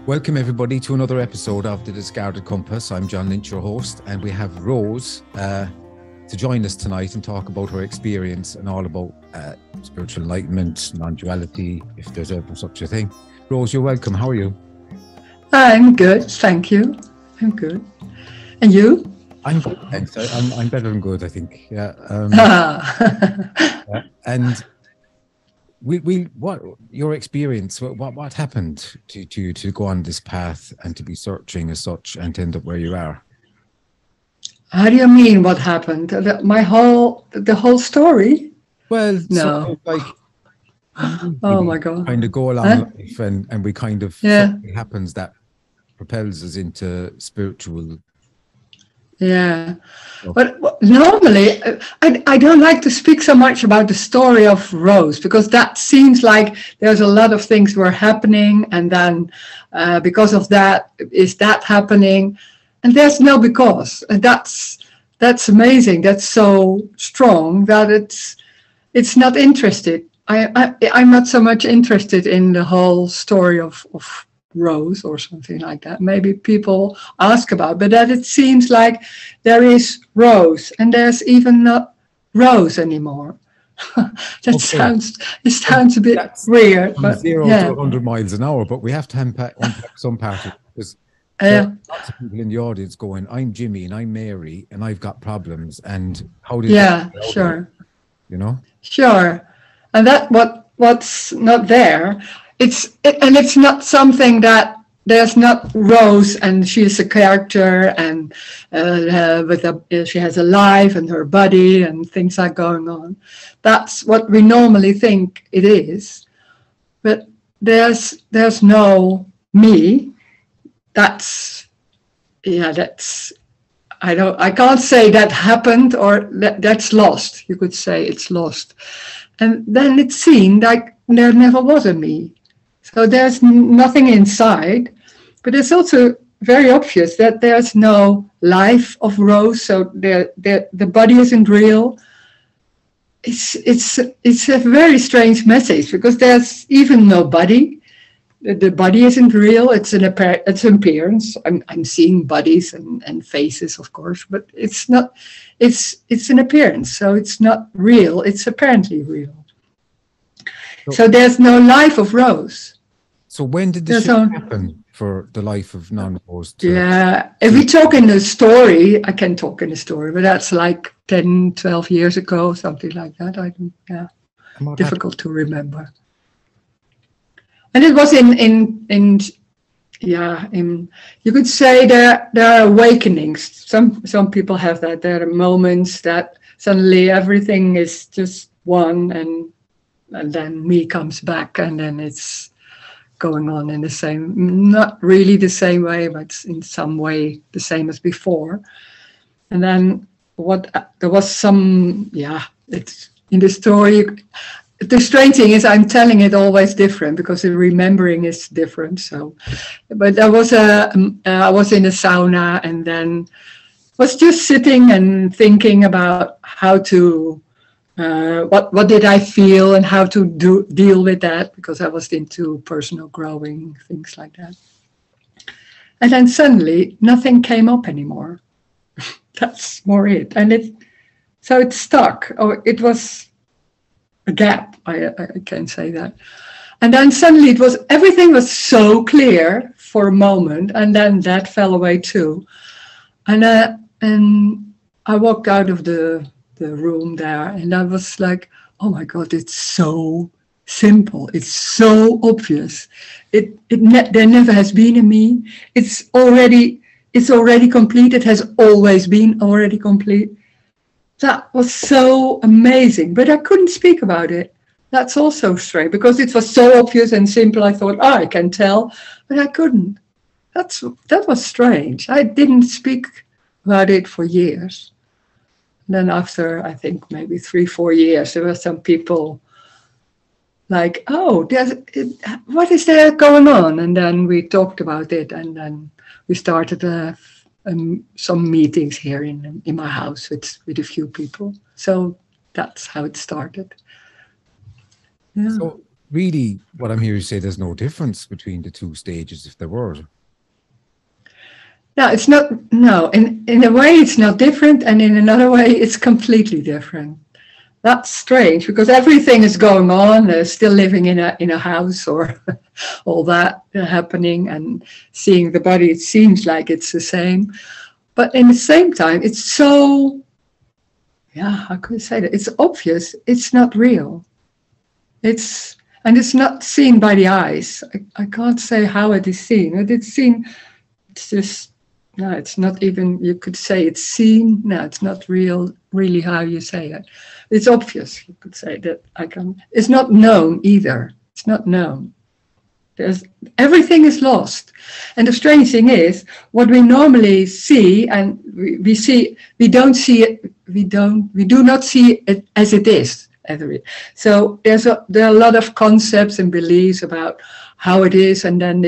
Welcome everybody to another episode of The Discarded Compass. I'm John Lynch, your host, and we have Rose to join us tonight and talk about her experience and all about spiritual enlightenment, non-duality, if there's ever such a thing. Rose, you're welcome. How are you? I'm good, thank you. I'm good. And you? I'm good, thanks. I'm better than good, I think. Yeah. And what your experience? What happened to go on this path and to be searching as such and to end up where you are? How do you mean? What happened? The whole story? Well, no. Oh my God! Kind of go along life, and we kind of something happens that propels us into spiritual. Yeah, but normally I don't like to speak so much about the story of Rose, because that seems like there's a lot of things were happening, and then because of that is that happening, and there's no because. And that's amazing. That's so strong that it's not interested. I'm not so much interested in the whole story of Rose or something like that. Maybe people ask about, but that it seems like there is Rose and there's even not Rose anymore. It sounds a bit weird. From 0 to 100 miles an hour, but we have to unpack some part of it, because there are lots of people in the audience going, I'm Jimmy and I'm Mary and I've got problems, and how did sure. You know? Sure. And that what's not there. It's not something that there's not Rose and she's a character and she has a life and her body and things are going on. That's what we normally think it is, but there's no me. I can't say that happened or that's lost. You could say it's lost, and then it seemed like there never was a me. So there's nothing inside, but it's also very obvious that there's no life of Rose. So the body isn't real. It's a very strange message, because there's even no body. The body isn't real. It's an appearance. I'm seeing bodies and faces, of course, but it's not. It's an appearance. So it's not real. It's apparently real. So there's no life of Rose. So when did this happen for the life of non-Rose? If we talk in the story, I can talk in the story, but that's like 10, 12 years ago, something like that. Difficult to remember. And it was in you could say there are awakenings. Some people have that. There are moments that suddenly everything is just one, and then me comes back, and then it's going on in the same, not really the same way, but in some way the same as before. And then there was some, it's in the story. The strange thing is I'm telling it always different, because the remembering is different. So, but I was in a sauna, and then was just sitting and thinking about how to, what did I feel and how to deal with that, because I was into personal growing, things like that. And then suddenly nothing came up anymore. That's more it. And it stuck. Oh, it was a gap. I can say that. And then suddenly everything was so clear for a moment, and then that fell away too. And I walked out of the room there, and I was like, oh my God, it's so simple, it's so obvious. There never has been a me. It's already complete. It has always been already complete. That was so amazing, but I couldn't speak about it. That's also strange, because it was so obvious and simple. I thought, I can tell, but I couldn't. That was strange. I didn't speak about it for years. Then after, I think, maybe 3-4 years, there were some people like, what is there going on? And then we talked about it, and then we started some meetings here in my house with a few people. So that's how it started. Yeah. So really, what I'm hearing you say, there's no difference between the two stages, if there were. No, it's not. No, in a way, it's not different, and in another way, it's completely different. That's strange because everything is going on. Still living in a house or all that happening and seeing the body. It seems like it's the same, but in the same time, it's so. Yeah, how could I say that? It's obvious. It's not real. It's not seen by the eyes. I can't say how it is seen. It's seen. It's just. No, it's not even, you could say it's seen. No, it's not really how you say it. It's obvious, you could say that it's not known either. It's not known. Everything is lost. And the strange thing is, what we normally see, and we do not see it as it is. So there are a lot of concepts and beliefs about how it is, and then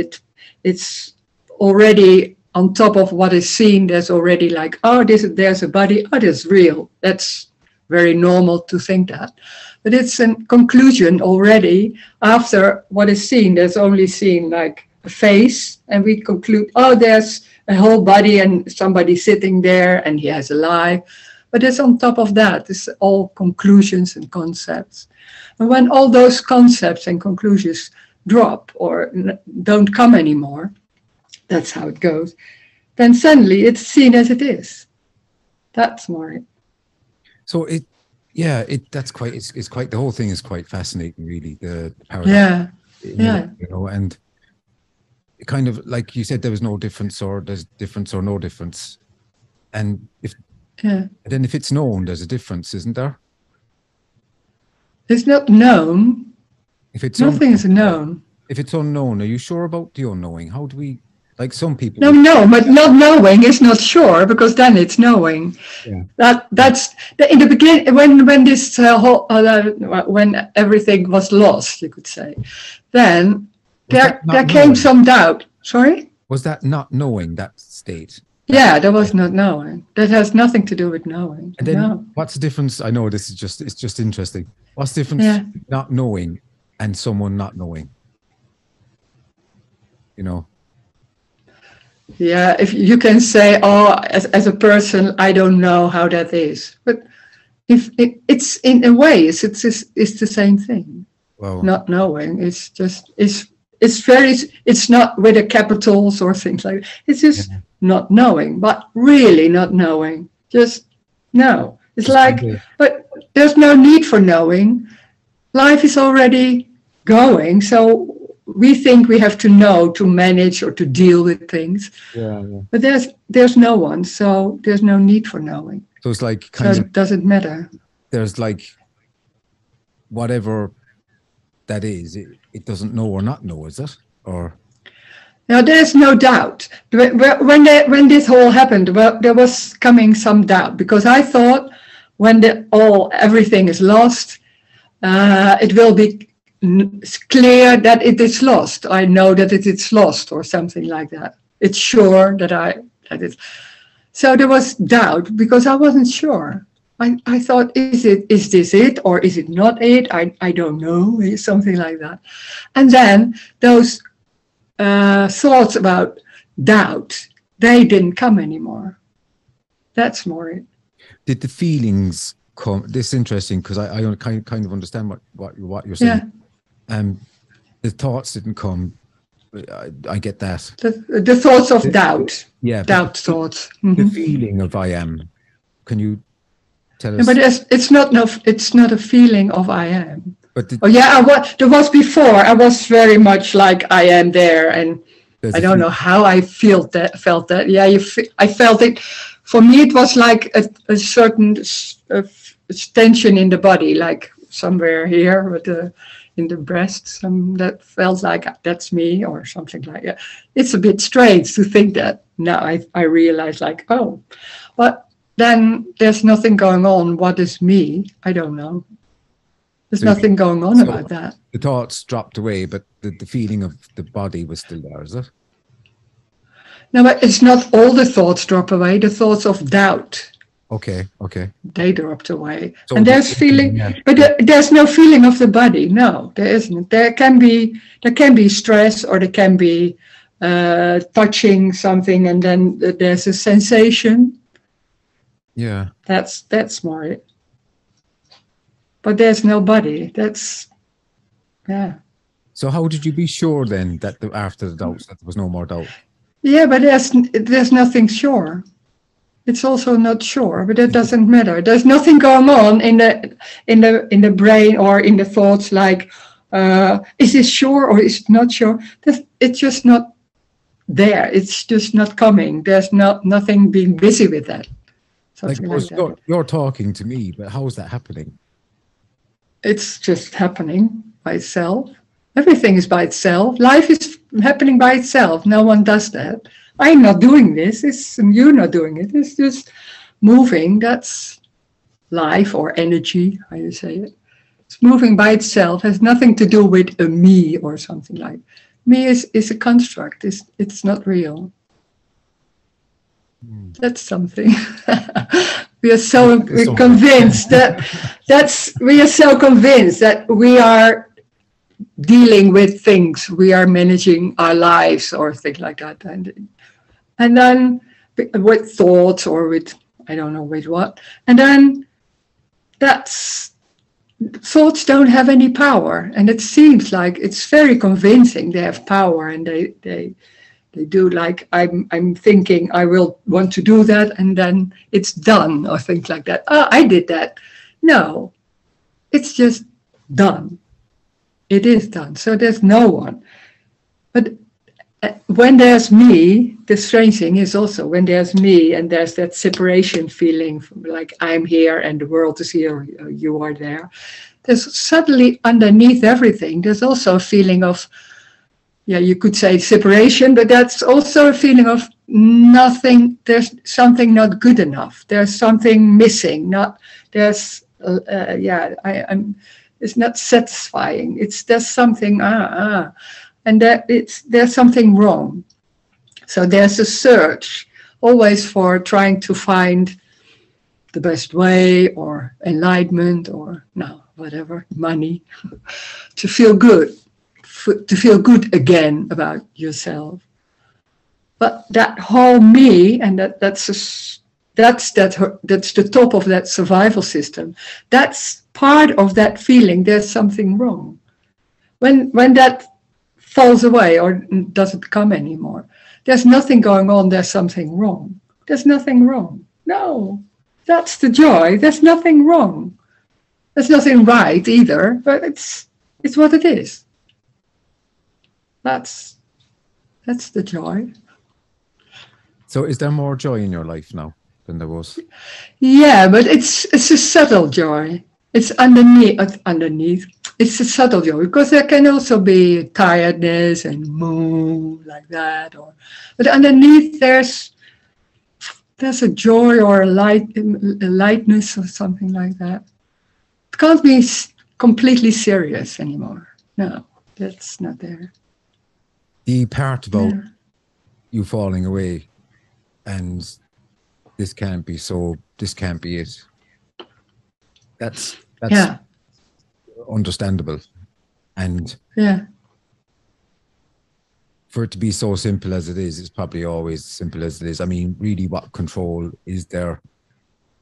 it's already on top of what is seen. There's already like, oh, there's a body, oh, that's real. That's very normal to think that. But it's a conclusion already after what is seen. There's only seen like a face, and we conclude, oh, there's a whole body and somebody sitting there and he has a life. But it's on top of that. It's all conclusions and concepts. And when all those concepts and conclusions drop or don't come anymore, that's how it goes, then suddenly it's seen as it is. That's more. So that's quite, it's quite, the whole thing is quite fascinating, really, the paradox. Yeah. You know, and kind of like you said, there was no difference, or there's difference or no difference. And then if it's known, there's a difference, isn't there? It's not known. If it's nothing is known. If it's unknown, are you sure about the unknowing? How do we, like some people? No, but not knowing is not sure, because then it's knowing. Yeah. That's in the beginning, when this when everything was lost, you could say. Then there came some doubt. Sorry? Was that not knowing, that state? Yeah, there was not knowing. That has nothing to do with knowing. And then what's the difference? I know it's just interesting. What's the difference not knowing and someone not knowing? You know? Yeah, if you can say, oh, as a person, I don't know how that is. But if it's in a way, it's the same thing. Well, not knowing, it's not with the capitals or things like that. It's just not knowing, but really not knowing. Just no. It's like, but there's no need for knowing. Life is already going, so we think we have to know to manage or to deal with things. But there's no one, so there's no need for knowing. So it's like it doesn't matter. There's like whatever that is, it doesn't know or not know, is it? Or now there's no doubt. When this all happened, there was coming some doubt, because I thought when everything is lost, it will be clear that it is lost. I know that it is lost, or something like that. It's sure that it. So there was doubt because I wasn't sure. I thought, is this it, or is it not it? I don't know, something like that. And then those thoughts about doubt, they didn't come anymore. That's more it. Did the feelings come? This is interesting, because I kind of understand what you're saying. The thoughts didn't come. I get that. The thoughts of doubt. Yeah. Doubt thoughts. The feeling of I am. Can you tell us? But it's not a feeling of I am. But there was before. I was very much like I am there, and I don't know how I felt that. Yeah, I felt it. For me, it was like a certain tension in the body, like somewhere here with in the breast. That felt like that's me, or something like that. It's a bit strange to think that. Now I realize, like, oh, but then there's nothing going on. What is me? I don't know. There's nothing going on about that. The thoughts dropped away, but the feeling of the body was still there, is it? No, but it's not all the thoughts drop away. The thoughts of doubt, Okay. Okay. They dropped away. So And there's feeling, yeah. but there's no feeling of the body. No, there isn't. There can be stress, or there can be touching something, and then there's a sensation. Yeah. That's more it. But there's no body. That's, yeah. So how did you be sure then that after the doubts that there was no more doubt? Yeah, but there's nothing sure. It's also not sure, but it doesn't matter. There's nothing going on in the brain or in the thoughts like, is this sure or is it not sure? It's just not there. It's just not coming. There's nothing being busy with that. Something like that. You're talking to me, but how is that happening? It's just happening by itself. Everything is by itself. Life is happening by itself. No one does that. I'm not doing this. You're not doing it. It's just moving. That's life or energy, how you say it. It's moving by itself. It has nothing to do with a me or something like. Me is a construct. It's not real. That's something. We're convinced we are so convinced that we are dealing with things, we are managing our lives or things like that, and then with thoughts or with I don't know with what, and then thoughts don't have any power, and it seems like it's very convincing they have power, and they do, like I'm thinking I will want to do that, and then it's done or things like that. Oh, I did that. No, it's just done. It is done. So there's no one. But when there's me, the strange thing is also when there's me and there's that separation feeling, like I'm here and the world is here, you are there. There's suddenly underneath everything, there's also a feeling of, yeah, you could say separation, but that's also a feeling of nothing. There's something not good enough. There's something missing. It's not satisfying. There's something, and there's something wrong. So there's a search always for trying to find the best way or enlightenment or whatever, money, to feel good. To feel good again about yourself. But that whole me, and that's the top of that survival system. That's part of that feeling there's something wrong. When that falls away or doesn't come anymore, there's nothing going on, there's something wrong. There's nothing wrong. No, that's the joy. There's nothing wrong. There's nothing right either, but it's what it is. That's the joy. So is there more joy in your life now than there was? Yeah, but it's a subtle joy. It's underneath. It's a subtle joy, because there can also be tiredness and mood like that. But underneath there's a joy or a lightness or something like that. It can't be completely serious anymore. No, that's not there. The part about you falling away and this can't be it. That's understandable. And for it to be so simple as it is, it's probably always simple as it is. I mean, really, what control is there?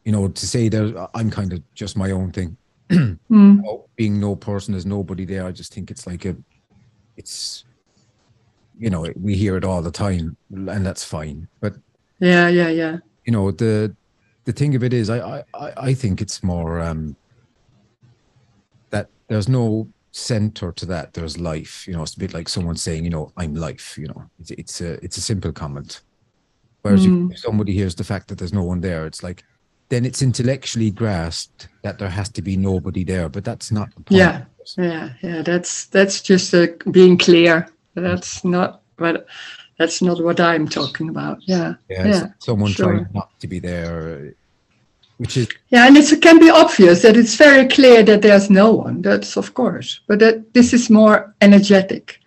You know, to say that I'm kind of just my own thing. Being no person, there's nobody there. I just think it's like you know, we hear it all the time, and that's fine. But yeah. You know, the thing of it is, I think it's more that there's no center to that. There's life. You know, it's a bit like someone saying, you know, I'm life. You know, it's a simple comment. Whereas if somebody hears the fact that there's no one there, it's like, then it's intellectually grasped that there has to be nobody there. But that's not the point. Yeah. That's just being clear. That's not what I'm talking about. Yeah. Someone trying not to be there, which is and it can be obvious that it's very clear that there's no one. That's of course, but this is more energetic.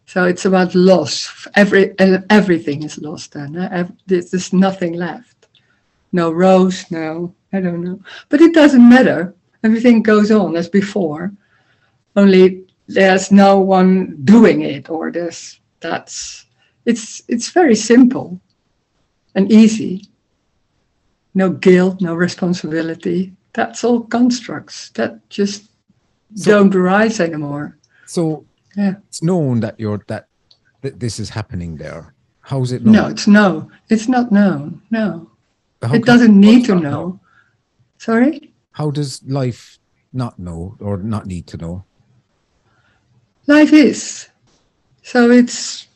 So it's about loss. Everything is lost, and there's nothing left. no Rose, no, I don't know. But it doesn't matter. Everything goes on as before. Only there's no one doing it, or it's very simple and easy. No guilt, no responsibility. That's all constructs that just don't arise anymore. So yeah, it's known that that this is happening there. How's it known? No, it's not known. No, it doesn't need to know. Sorry? How does life not know or not need to know? Life is. So it's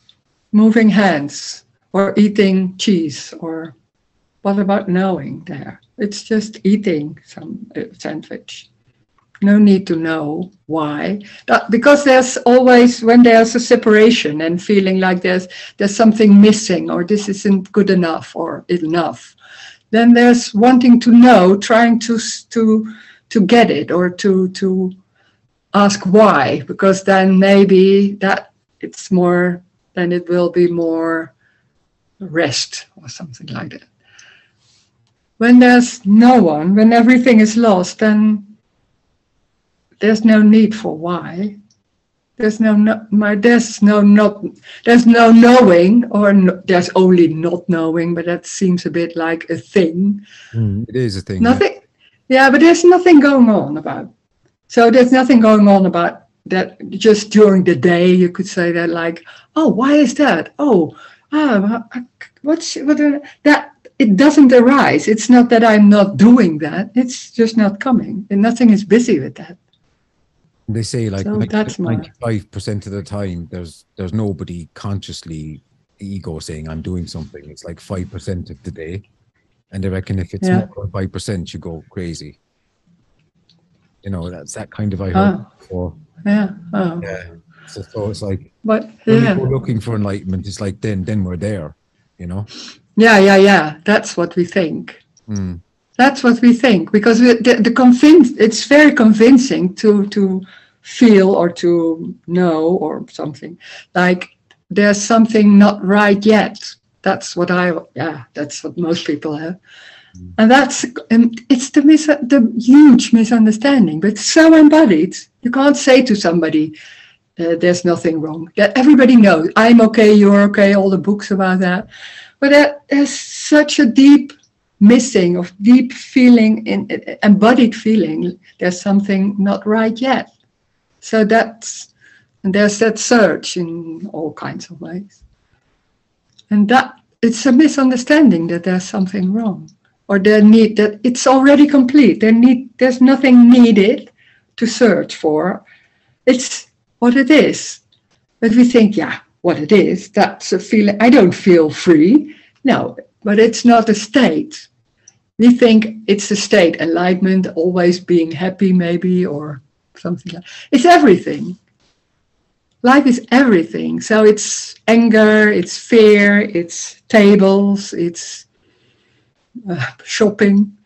moving hands or eating cheese, or what about knowing there? It's just eating some sandwich. No need to know why. Because there's always, when there's a separation and feeling like there's something missing, or this isn't good enough or enough, then there's wanting to know, trying to get it, or to ask why, because then maybe that it's more, then it will be more rest or something like that. When there's no one, when everything is lost, then there's no need for why. There's no knowing, or there's only not knowing, but that seems a bit like a thing. It is a thing. Nothing. Yeah, but there's nothing going on about. So there's nothing going on about that. Just during the day, you could say that, like, oh, why is that? Oh, that? It doesn't arise. It's not that I'm not doing that. It's just not coming, and nothing is busy with that. They say like so 95% of the time, there's nobody consciously ego saying I'm doing something. It's like 5% of the day, and they reckon if it's more than 5%, you go crazy. You know, that's that kind of I heard before. Yeah. Yeah. So it's like, but when we go looking for enlightenment, it's like then we're there. You know. Yeah. That's what we think. Mm. That's what we think, because it's very convincing to feel or to know or something like there's something not right yet. That's what that's what most people have. And it's the huge misunderstanding, but it's so embodied. You can't say to somebody, there's nothing wrong. That everybody knows, I'm okay, you're okay, all the books about that. But there's such a deep missing of deep feeling, embodied feeling, there's something not right yet. So there's that search in all kinds of ways. And that it's a misunderstanding that there's something wrong, or that it's already complete. There's nothing needed to search for. It's what it is. But we think, what it is, that's a feeling. I don't feel free. No, but it's not a state. We think it's a state, enlightenment, always being happy maybe, or something like that. It's everything. Life is everything. So it's anger, it's fear, it's tables, it's shopping.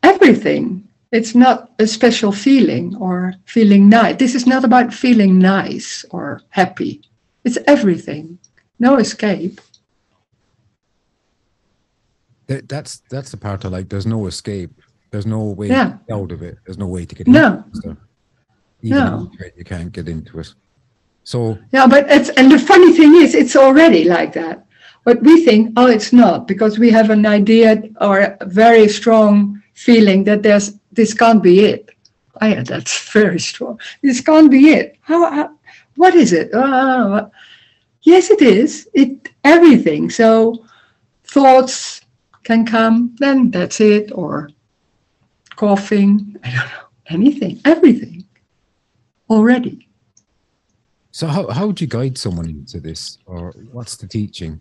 Everything. It's not a special feeling or feeling nice. This is not about feeling nice or happy. It's everything. No escape. That's the part I like. There's no escape. There's no way out of it. There's no way to get into it. Even you can't get into it. So but and the funny thing is, it's already like that. But we think, it's not, because we have an idea or a very strong feeling that this can't be it. That's very strong. This can't be it. What is it? Yes, it is. Everything. So thoughts can come, then that's it, or coughing, I don't know, anything, everything already. So how would you guide someone into this, or what's the teaching?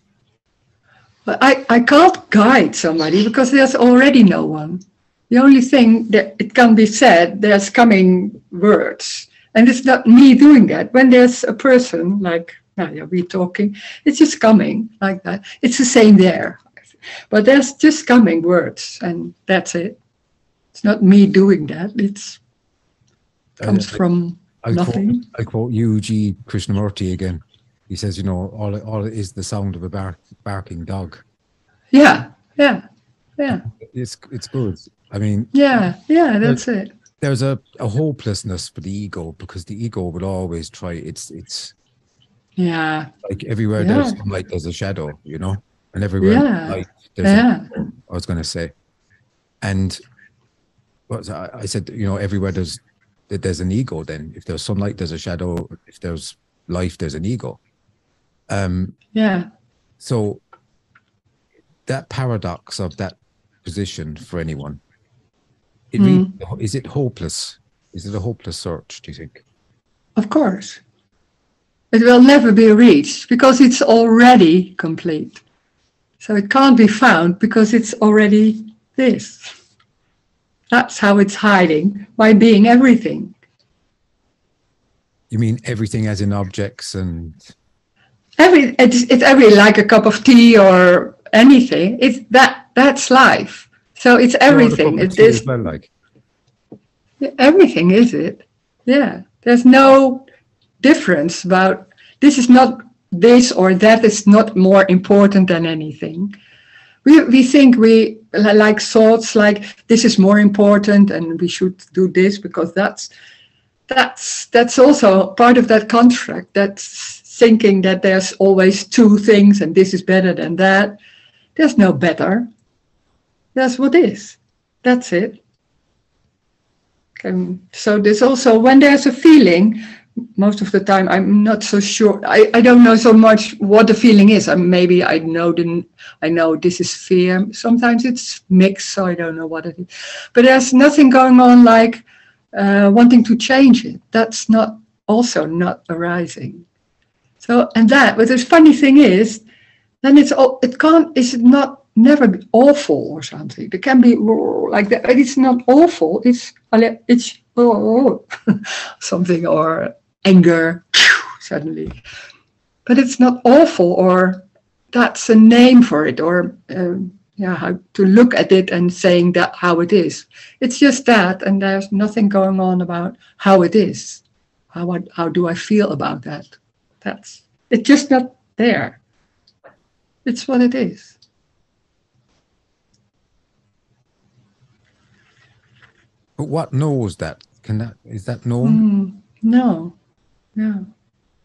But I can't guide somebody, because there's already no one. The only thing that it can be said, there's coming words, and it's not me doing that. When there's a person like, we talking, it's just coming like that. It's the same there. But there's just coming words, and that's it. It's not me doing that. It comes from nothing. I quote U.G. Krishnamurti again. He says, all it is the sound of a barking dog. Yeah. Yeah. It's good. I mean, Yeah. Yeah. That's it. there's a hopelessness for the ego, because the ego will always try. It's Yeah. like everywhere Yeah. there's sunlight, there's a shadow, you know, and everywhere Yeah. light, there's Yeah. I was going to say, and what I said, you know, everywhere there's an ego. Then, if there's sunlight, there's a shadow. If there's life, there's an ego. Yeah. So that paradox of that position for anyone, is it hopeless? Is it a hopeless search, do you think? Of course. It will never be reached because it's already complete. So it can't be found because it's already this. That's how it's hiding, by being everything. You mean everything as in objects and... It's every, like a cup of tea or anything. That's life. So it's everything. It is well, like everything, is it? Yeah. There's no difference about this is not this or that is not more important than anything. We think we like thoughts like this is more important and we should do this because that's also part of that contract. That's thinking that there's always two things and this is better than that. There's no better. That's what is. That's it. So there's also, when there's a feeling, most of the time I'm not so sure. I don't know so much what the feeling is. Maybe I know this is fear. Sometimes it's mixed, so I don't know what it is. But there's nothing going on like wanting to change it. That's not arising. So but the funny thing is, then it's never be awful or something. It can be like that, but it's not awful. It's something, or anger suddenly. But it's not awful, or that's a name for it, or how to look at it and saying that how it is. It's just that, and there's nothing going on about how it is. How do I feel about that? It's just not there. It's what it is. But what knows that? Is that known? No.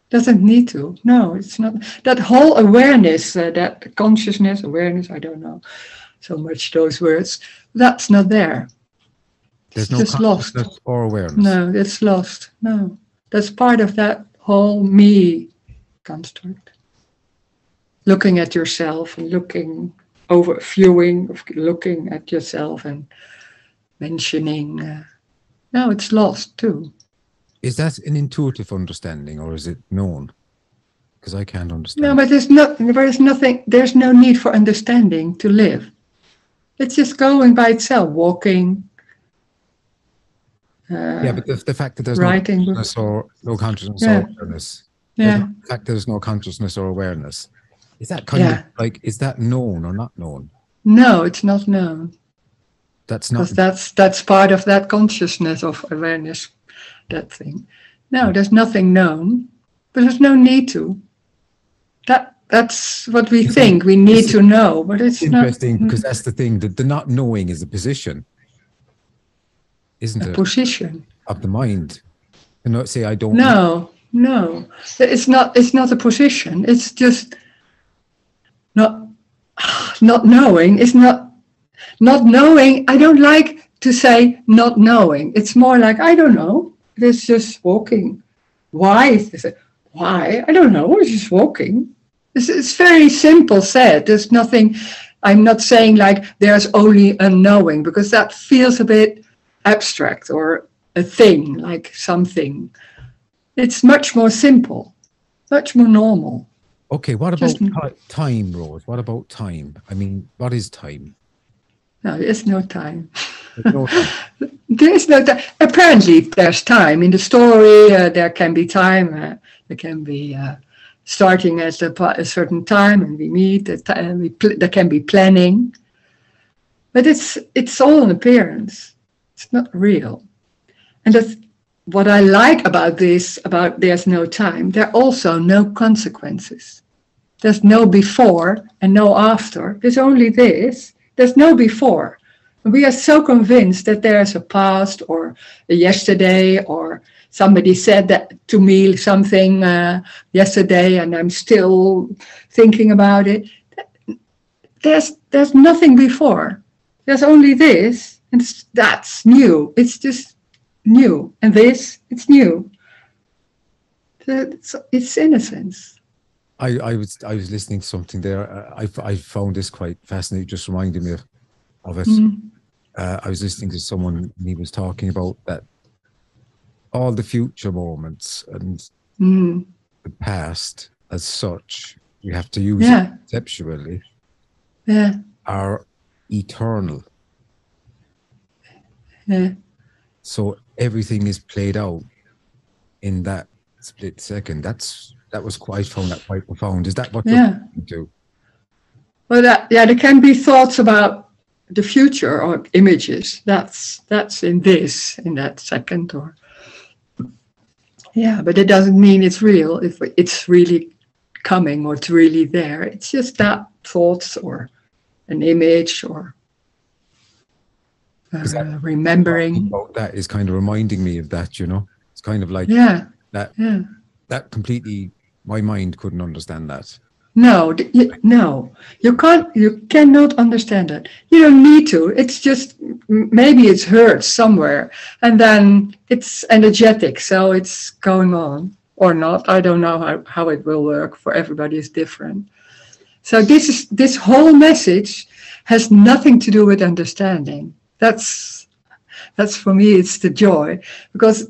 Doesn't need to. No, it's not. That whole awareness, that consciousness, awareness, I don't know so much those words, that's not there. There's it's no just lost. Or awareness. No, it's lost. No, that's part of that whole me construct. Looking at yourself and looking at yourself and mentioning. No, it's lost too. Is that an intuitive understanding or is it known? Because I can't understand. No, but there's no need for understanding to live. It's just going by itself, walking. But the fact that there's writing, no consciousness or awareness. Yeah. The fact that there's no consciousness or awareness. Is that kind of like, is that known or not known? No, it's not known. That's not. Because that's part of that consciousness of awareness, that thing. No, there's nothing known, but there's no need to. That's what we think. We need to know, but it's interesting not, because that's the thing. That the not knowing is a position, isn't it? A position of the mind. And not say I don't. No, it's not. It's not a position. It's just not knowing. It's not knowing. I don't like to say not knowing. It's more like I don't know. It's just walking. Why? Why? I don't know. It's just walking. It's very simple said. There's nothing. I'm not saying like there's only a knowing, because that feels a bit abstract or a thing, like something. It's much more simple, much more normal. Okay, what about time, Rose? What about time? I mean, what is time? No, there's no time. There's no time. There's no time. Apparently, there's time in the story. There can be time. There can be starting at a certain time, and we meet. There can be planning, but it's all an appearance. It's not real. And that's what I like about this. About there's no time. There are also no consequences. There's no before and no after. There's only this. There's no before. We are so convinced that there's a past or a yesterday, or somebody said that to me something yesterday and I'm still thinking about it. There's nothing before. There's only this, and that's new. It's just new. And this, it's new. It's innocence. I was listening to something there. I found this quite fascinating. Just reminded me of it. I was listening to someone, and he was talking about that all the future moments and the past as such, you have to use it conceptually, are eternal. Yeah. So everything is played out in that split second. That was quite, I found that quite profound. Is that what you do? Well, there can be thoughts about the future or images. That's in that second, or but it doesn't mean it's real. If it's really coming or it's really there, it's just that thoughts or an image or remembering. About that is kind of reminding me of that. It's kind of like that completely. My mind couldn't understand that. No, you can't. You cannot understand it. You don't need to. It's just maybe it's heard somewhere, and then it's energetic, so it's going on or not. I don't know how it will work. For everybody is different. So this whole message has nothing to do with understanding. That's for me. It's the joy, because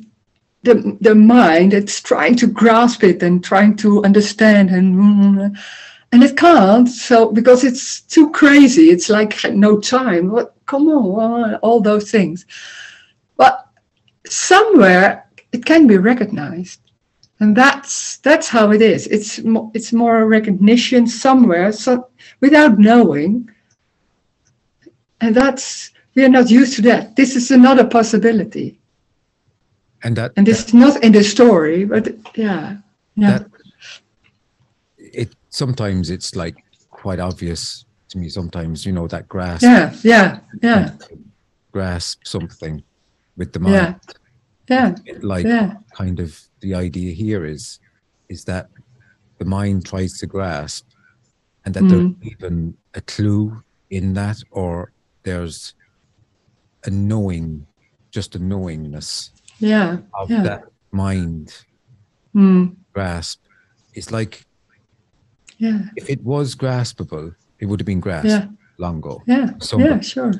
the mind, it's trying to grasp it and trying to understand, and it can't. So because it's too crazy, it's like no time. What? Come on, all those things. But somewhere it can be recognized, and that's how it is. It's more a recognition somewhere, so without knowing, and we are not used to that. This is another possibility. And it's not in the story, but sometimes it's like quite obvious to me. Sometimes, that grasp. Grasp something with the mind. Kind of the idea here is that the mind tries to grasp, and that there's even a clue in that, or there's a knowing, just a knowingness. Of that mind grasp. It's like if it was graspable, it would have been grasped long ago. Sure.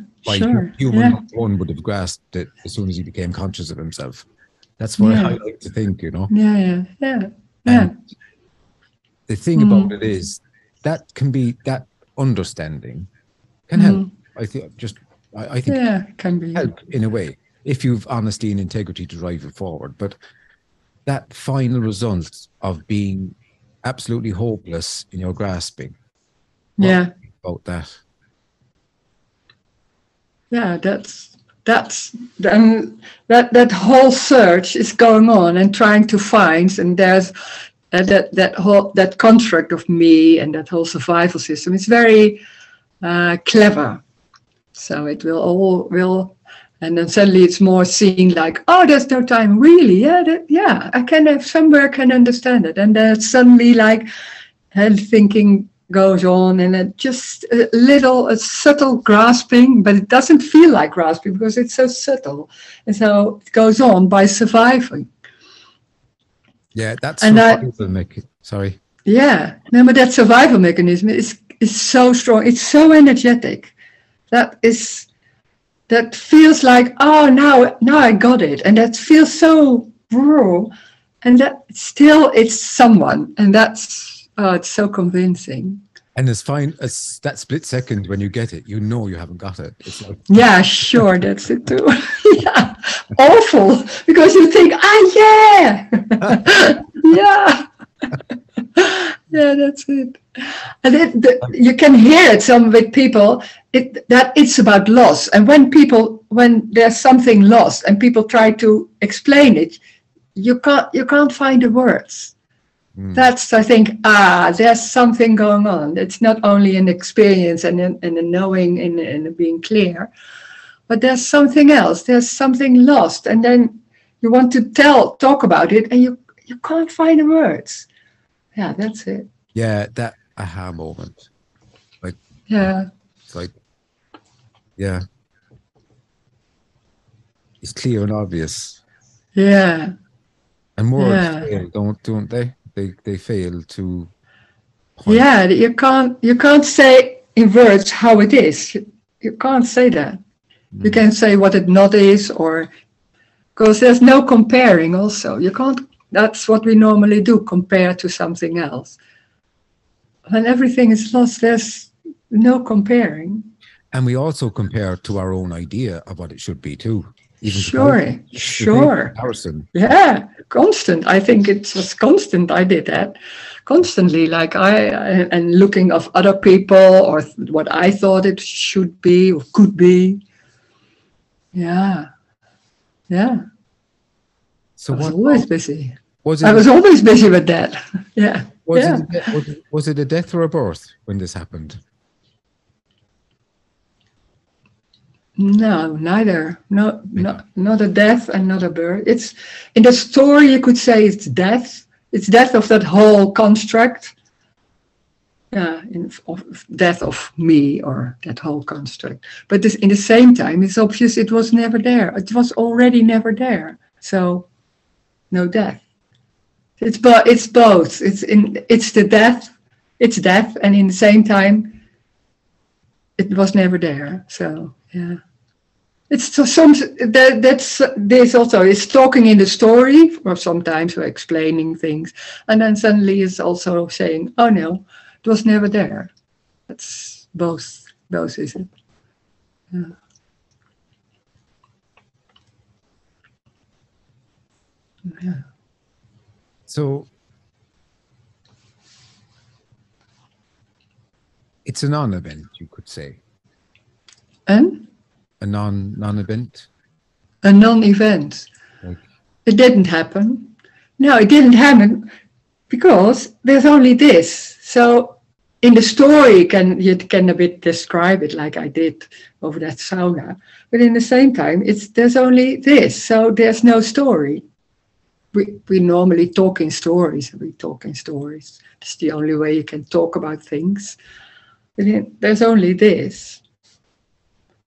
Human one would have grasped it as soon as he became conscious of himself. That's what I like to think, And the thing about it is that understanding can help. I think it can be help in a way, if you've honesty and integrity to drive it forward. But that final result of being absolutely hopeless in your grasping, about that. That whole search is going on and trying to find, and there's that construct of me and that whole survival system. It's very clever, so it will. And then suddenly it's more seen like, oh, there's no time. Really? I can have somewhere can understand it. And then suddenly like thinking goes on, and it just a subtle grasping, but it doesn't feel like grasping because it's so subtle. And so it goes on by surviving. Yeah, that's survival sorry. Yeah, no, but that survival mechanism is so strong. It's so energetic. That feels like, oh, now I got it. And that feels so raw. And that still it's someone. And it's so convincing. And it's fine as that split second when you get it, you haven't got it. It's like, yeah, sure, that's it too. Yeah, awful. Because you think, yeah. Yeah, that's it. And you can hear it some with people that it's about loss. And when there's something lost and people try to explain it, you can't find the words. That's, I think, there's something going on. It's not only an experience and a knowing and being clear, but there's something else. There's something lost. And then you want to talk about it, and you can't find the words. Yeah, that's it. Yeah, that aha moment. Like, yeah. It's like, yeah. It's clear and obvious. Yeah. And words fail, don't they? They fail to point. Yeah, you can't say in words how it is. You can't say that. You can say what it not is, or because there's no comparing also. You can't, that's what we normally do, compare to something else. When everything is lost, there's no comparing. And we also compare to our own idea of what it should be too. Even Sure. Comparison. Yeah, constant. I think it was constant. I did that constantly, like and looking of other people or what I thought it should be or could be. Yeah. So I was always busy. I was always busy with that. Yeah. Was it a death or a birth when this happened? No, neither. No, not a death and not a birth. It's in the story you could say it's death. It's death of that whole construct. Yeah, of death of me or that whole construct. But in the same time, it's obvious it was never there. It was already never there. So, no death. It's both. It's the death. It's death, and in the same time, it was never there. So yeah. It's that's this also. It's talking in the story, or sometimes we're explaining things, and then suddenly it's also saying, "Oh no, it was never there." That's both. Both is it? Yeah. Yeah. So it's a non-event, you could say. And? A non-event? A non-event. Like, it didn't happen. No, it didn't happen because there's only this. So in the story, you can a bit describe it like I did over that sauna. But in the same time, there's only this. So there's no story. We normally talk in stories. We talk in stories. It's the only way you can talk about things. But there's only this.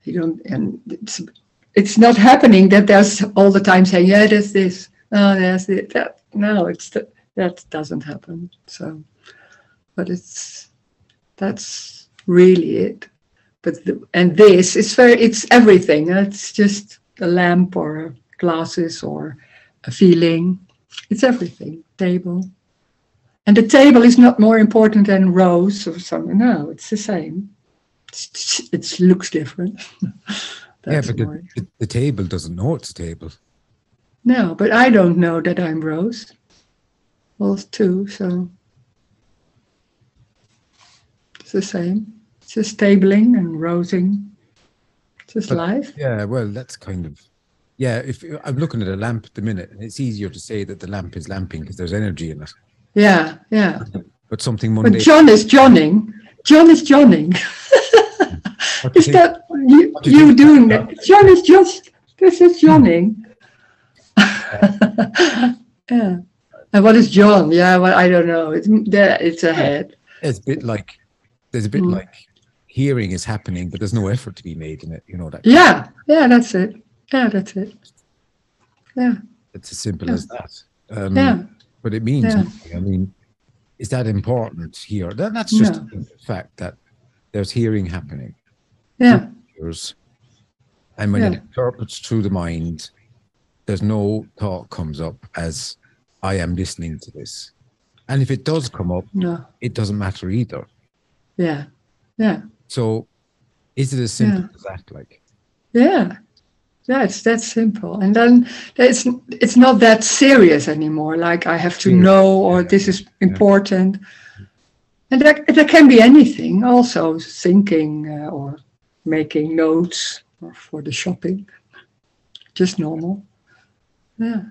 You don't, and it's not happening that there's all the time saying, yeah, there's this. Oh, there's it. That doesn't happen. So, but that's really it. But it's everything. It's just a lamp or glasses or a feeling. It's everything. Table. And the table is not more important than Rose or something. No, it's the same. It looks different. Yeah, but the table doesn't know it's a table. No, but I don't know that I'm Rose. Well, too, so it's the same. It's just tabling and rosing. It's just life. Yeah, well, that's kind of... Yeah, if I'm looking at a lamp at the minute, and it's easier to say that the lamp is lamping because there's energy in it. Yeah. But something mundane. But John is Johning. John is Johning. Is that you doing that? John is this is Johning. Yeah. And what is John? Yeah, well, I don't know. It's a head. It's a bit like, there's a bit like hearing is happening, but there's no effort to be made in it. You know that. Yeah, that's it. Yeah, that's it. Yeah. It's as simple as that. Yeah. But it means something. I mean, is that important here? That's just the fact that there's hearing happening. Yeah. And when it interprets through the mind, there's no thought comes up as I am listening to this. And if it does come up, it doesn't matter either. Yeah. So is it as simple as that? Like? Yeah. It's that simple. And then it's not that serious anymore. Like I have to know or this is important. And there can be anything also, thinking or making notes or for the shopping. Just normal. Yeah.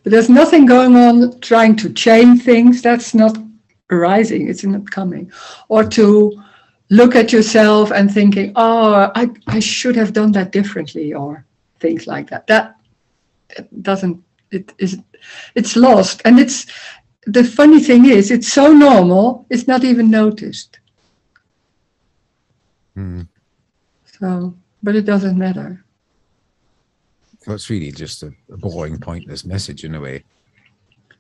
But there's nothing going on trying to change things. That's not arising. It's not coming. Or to look at yourself and thinking, oh, I should have done that differently, or things like that. That doesn't, it's lost. And the funny thing is, it's so normal, it's not even noticed. So, but it doesn't matter. So it's really just a boring, pointless message in a way.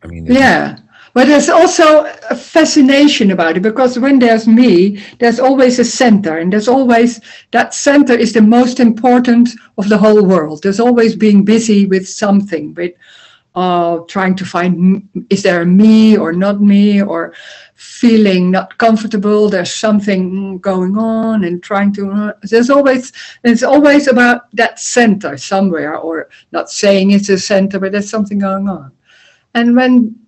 I mean, yeah, but there's also a fascination about it, because when there's me, there's always a center, and there's always, that center is the most important of the whole world. There's always being busy with something, with trying to find, is there a me or not me, or feeling not comfortable, there's something going on, and trying to, it's always about that center somewhere, or not saying it's a center, but there's something going on. And when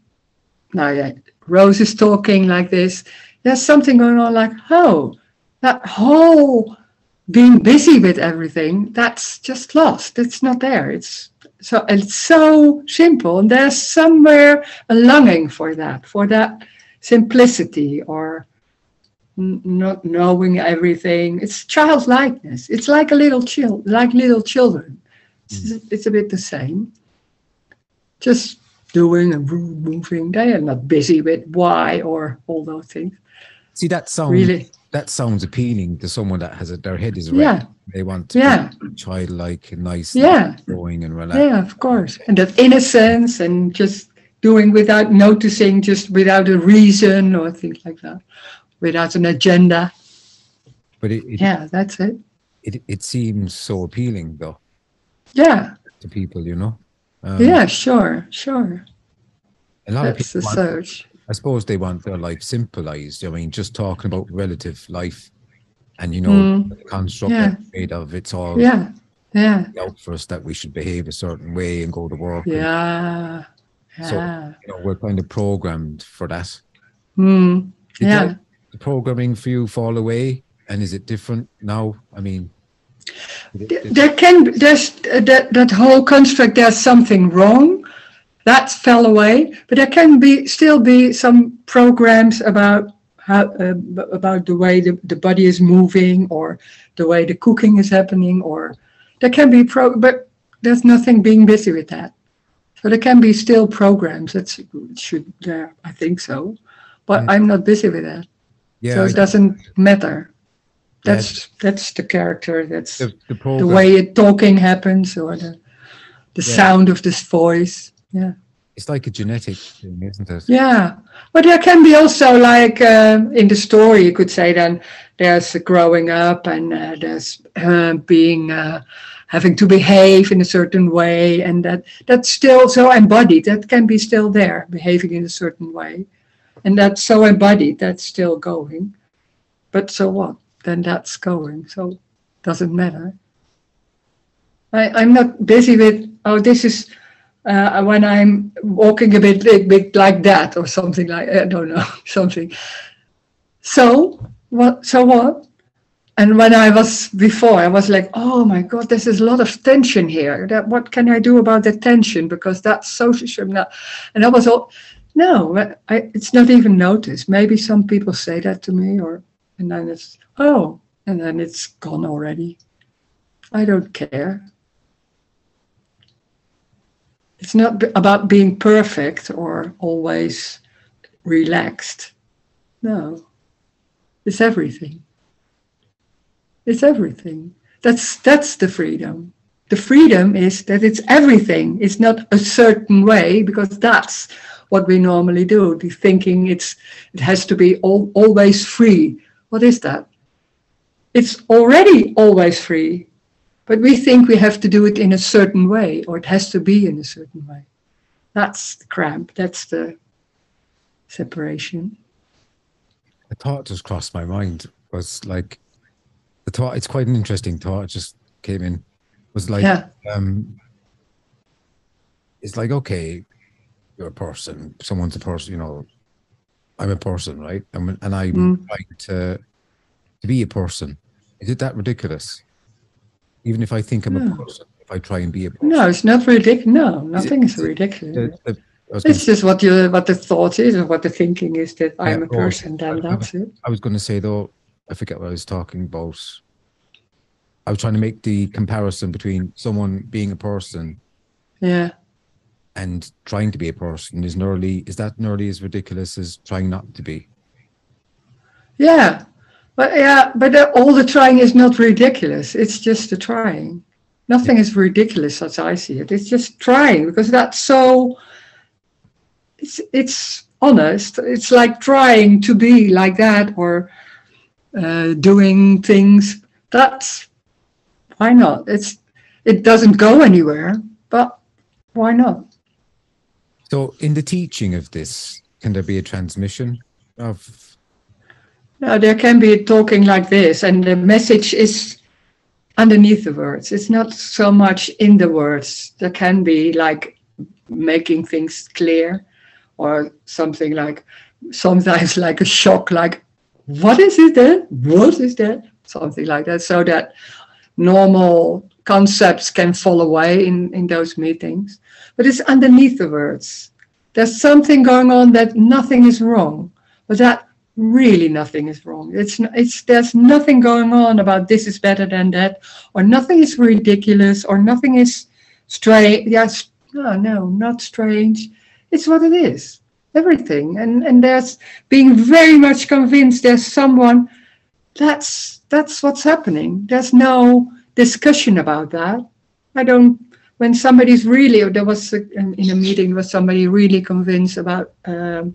Rose is talking like this, there's something going on, like, oh, that whole being busy with everything, that's just lost. It's not there. It's so simple. And there's somewhere a longing for that simplicity, or not knowing everything. It's childlikeness. It's like little children. It's a bit the same. Just doing and moving. They are not busy with why or all those things. See, that sounds appealing to someone that has their head is right. Yeah. They want to be childlike and nice, and going and relaxed. Yeah, of course. And that innocence, and just doing without noticing, just without a reason or things like that, without an agenda. But that's it. It seems so appealing, though. Yeah. To people, you know. Yeah, sure. A lot of people the search. I suppose they want their life simplified. I mean, just talking about relative life, and the construct that we're made of, it's all out for us that we should behave a certain way and go to work. So we're kind of programmed for that. Did the programming for you fall away, and is it different now? I mean, there's that whole construct. There's something wrong. That fell away, but there can still be some programs about how about the way the body is moving, or the way the cooking is happening, or there can be but there's nothing being busy with that. So there can be still programs that should there. I think so, but I'm not busy with that. So it doesn't matter. That's the character. That's the way talking happens, or the sound of this voice. Yeah. It's like a genetic thing, isn't it? Yeah. But there can be also, like in the story, you could say, then there's growing up, and there's being having to behave in a certain way, and that's still so embodied. That can be still there, behaving in a certain way. And that's so embodied, that's still going. But so what? Then that's going. So doesn't matter. I'm not busy with, this is when I'm walking a bit like that, or something like, I don't know, something. So what? And when I was before, I was like, oh my God, there's a lot of tension here. What can I do about the tension? Because that's social. And I was all, no, it's not even noticed. Maybe some people say that to me, and then it's, and then it's gone already. I don't care. It's not about being perfect or always relaxed. No, it's everything. It's everything. That's the freedom. The freedom is that it's everything. It's not a certain way, because that's what we normally do. The thinking it has to be always free. What is that? It's already always free, but we think we have to do it in a certain way, or it has to be in a certain way. That's the cramp. That's the separation. A thought just crossed my mind. Was like, the thought, it's quite an interesting thought, it just came in, was like, it's like, okay, you're a person, someone's a person, I'm a person, right? And I'm trying to be a person. Is it that ridiculous? Even if I think I'm a person, if I try and be a person? No, it's not ridiculous. No, nothing is ridiculous. It's just what the thought is or what the thinking is that I'm a person, then that's it. I was going to say, though, I forget what I was talking about. I was trying to make the comparison between someone being a person and trying to be a person is that nearly as ridiculous as trying not to be? Yeah, but all the trying is not ridiculous. It's just the trying. Nothing is ridiculous as I see it. It's just trying, because that's so... It's honest. It's like trying to be like that, or doing things. That's... Why not? It doesn't go anywhere, but why not? So in the teaching of this, can there be a transmission of... No, there can be talking like this, and the message is underneath the words. It's not so much in the words. There can be like making things clear, or something like, sometimes like a shock, like, what is it then? What is that? Something like that, so that normal concepts can fall away in those meetings. But it's underneath the words. There's something going on that nothing is wrong, but that really nothing is wrong. There's nothing going on about this is better than that, or nothing is ridiculous, or nothing is strange. Yes, no, not strange. It's what it is. Everything. And there's being very much convinced there's someone. That's what's happening. There's no discussion about that. When somebody's really, there was in a meeting was somebody really convinced about karma.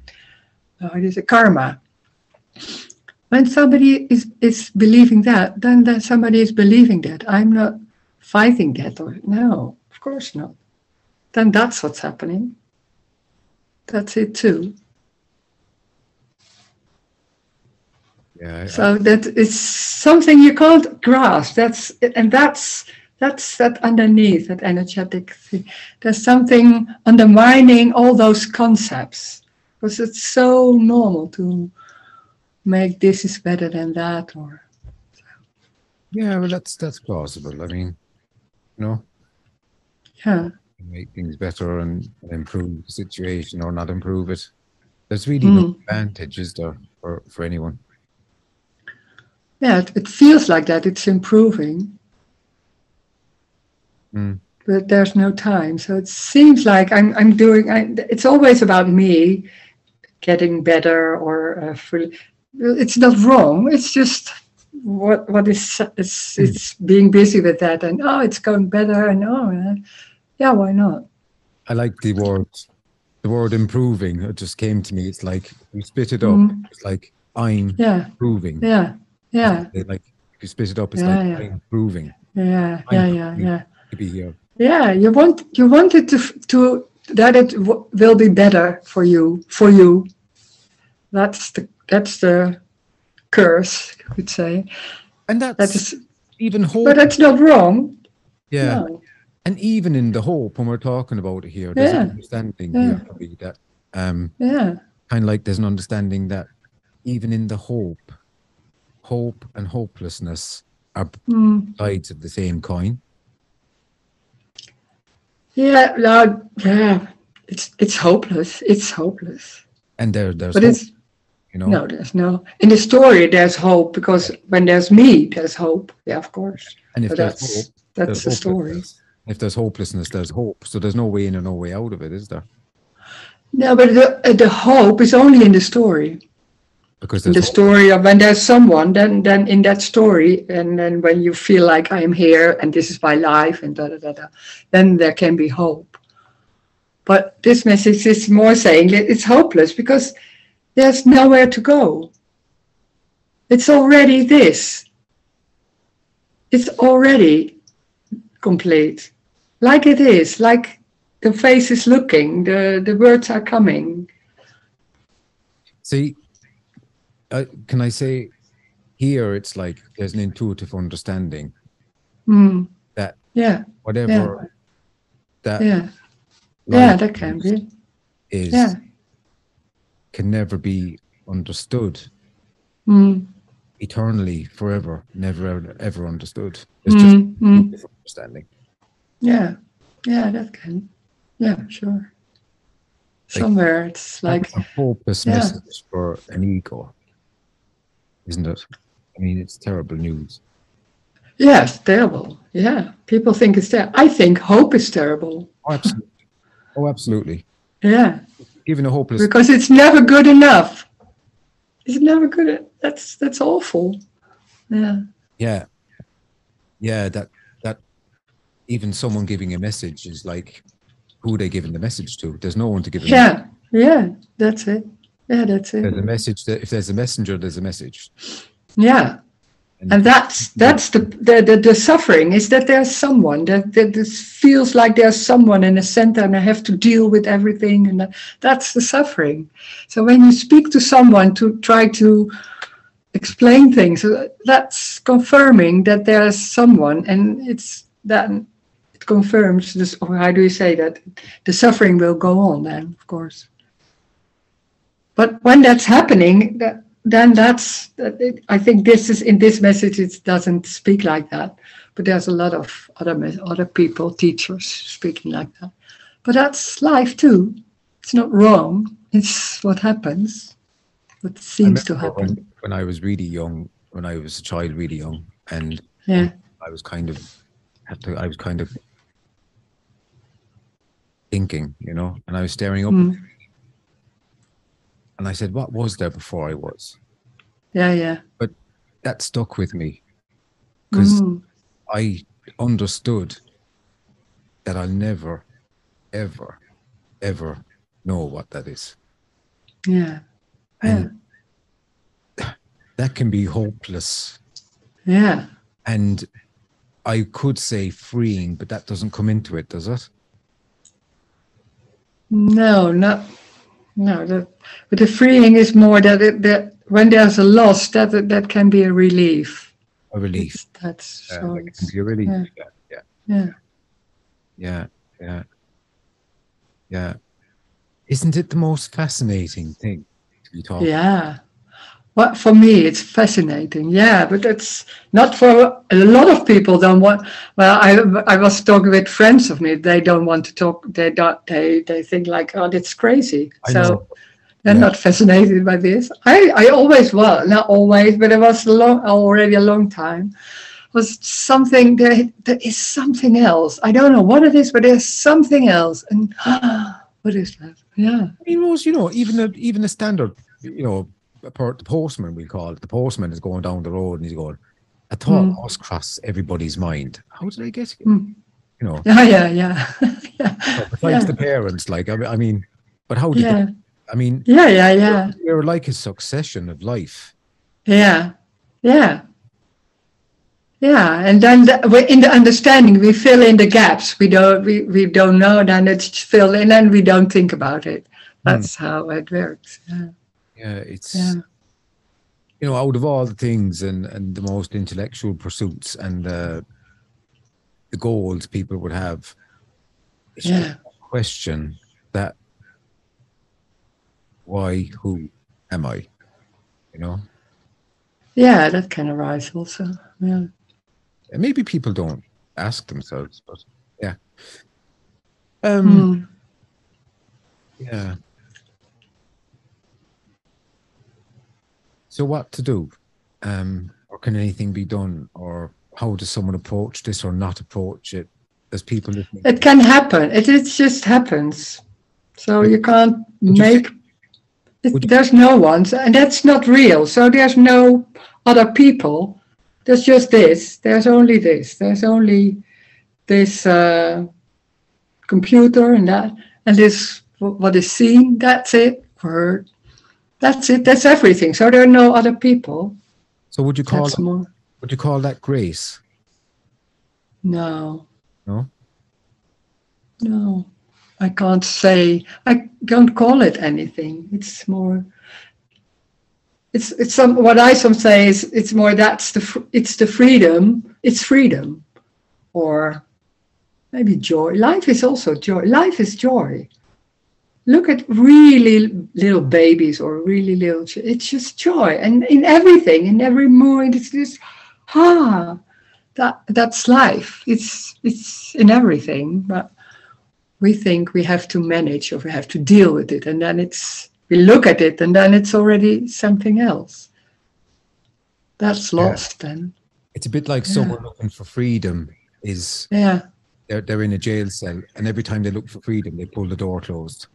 When somebody is believing that, then somebody is believing that. I'm not fighting that, or no, of course not. Then that's what's happening. That's it too. Yeah. So that is something you can't grasp. That's that underneath, that energetic thing. There's something undermining all those concepts, because it's so normal to make this is better than that, or... Yeah, well, that's plausible. I mean, Yeah. Make things better and improve the situation, or not improve it. There's really no advantage, is there, for anyone? Yeah, it feels like that. It's improving. But there's no time. So it seems like I'm doing... it's always about me getting better, or... it's not wrong. It's just... What is... It's being busy with that, and it's going better, and yeah, why not? I like the word improving. It just came to me. It's like you spit it up. It's like I'm improving. Yeah. Like if you spit it up, it's like I'm improving. Yeah. To be here. Yeah, you want it to that it will be better for you. That's the curse, you could say. And that is even hope. But that's not wrong. Yeah. No. And even in the hope, when we're talking about it here, there's an understanding here that kind of like there's an understanding that even in the hope and hopelessness are sides of the same coin. Yeah, it's hopeless. It's hopeless. And there's but hope, No, there's no. In the story, there's hope, because when there's me, there's hope. Yeah, of course. And if there's hope, that's the story. If there's hopelessness, there's hope. So there's no way in or no way out of it, is there? No, but the hope is only in the story. Because in the story of when there's someone, then in that story, and then when you feel like I am here and this is my life and then there can be hope. But this message is more saying that it's hopeless because there's nowhere to go. It's already this. It's already complete. Like it is, like the face is looking, the words are coming. See, can I say here it's like there's an intuitive understanding that whatever that that can be is can never be understood eternally, forever, never ever understood. It's just understanding. Yeah. Yeah, that can. Yeah, sure. Somewhere it's like a hopeless message for an ego, isn't it? I mean, it's terrible news. Yes, terrible. Yeah, people think it's terrible. I think hope is terrible. Oh, absolutely. Oh, absolutely. Yeah. Even a hopeless. Because it's never good enough. It's never good. That's awful. Yeah. Yeah. Yeah. That even someone giving a message is like, who are they giving the message to? There's no one to give. Yeah. Yeah. That's it. Yeah, that's it. There's a message. That if there's a messenger, there's a message. Yeah. And that's the suffering, is that there's someone that this feels like there's someone in the center and I have to deal with everything, and that's the suffering. So when you speak to someone to try to explain things, that's confirming that there's someone, and it confirms this, or how do you say that? The suffering will go on then, of course. But when that's happening, then I think this is in this message, it doesn't speak like that, but there's a lot of other people, teachers speaking like that. But that's life too. It's not wrong. It's what happens, what seems to happen. When I was really young, when I was a child, really young, and I was kind of thinking, and I was staring up. And I said, what was there before I was? Yeah. But that stuck with me because I understood that I'll never, ever, ever know what that is. Yeah. And that can be hopeless. Yeah. And I could say freeing, but that doesn't come into it, does it? No, but the freeing is more that when there's a loss, that can be a relief. A relief. That can be a relief. Yeah. Isn't it the most fascinating thing to be talking? Yeah. Well, for me, it's fascinating. Yeah, but it's not for a lot of people. Don't want. Well, I was talking with friends of me. They don't want to talk. They don't. They think like, oh, that's crazy. So they're not fascinated by this. I always was, not always, but it was already a long time. Was something there is something else. I don't know what it is, but there's something else. And what is that? Yeah. I mean, Rose, even a standard, the postman, we call it. The postman is going down the road and he's going, a thought must cross everybody's mind. How did I get here? Yeah. Besides the parents, like, I mean, but how did they, I mean, We're like a succession of life. Yeah. And then in the understanding, we fill in the gaps. We don't know, then it's filled in, and we don't think about it. That's how it works. It's out of all the things and the most intellectual pursuits and the goals people would have, it's just a question that why, who am I? Yeah, that can arise also. Yeah. And maybe people don't ask themselves, but yeah. Yeah. So what to do? Or can anything be done? Or how does someone approach this or not approach it? There's people listening. It can happen. It just happens. So you can't make... There's no one, and that's not real. So there's no other people. There's just this. There's only this. There's only this computer and that, and this what is seen. That's it. Word. That's it. That's everything. So there are no other people. So would you call that grace? No. No. No. I can't say. I don't call it anything. It's more. It's some. What I some say is it's more. It's the freedom. It's freedom, or maybe joy. Life is also joy. Life is joy. Look at really little babies or really little. It's just joy, and in everything, in every moment, it's just that's life. It's in everything, but we think we have to manage or we have to deal with it, and then we look at it, and then it's already something else. That's lost then. It's a bit like someone looking for freedom is they're in a jail cell, and every time they look for freedom, they pull the door closed.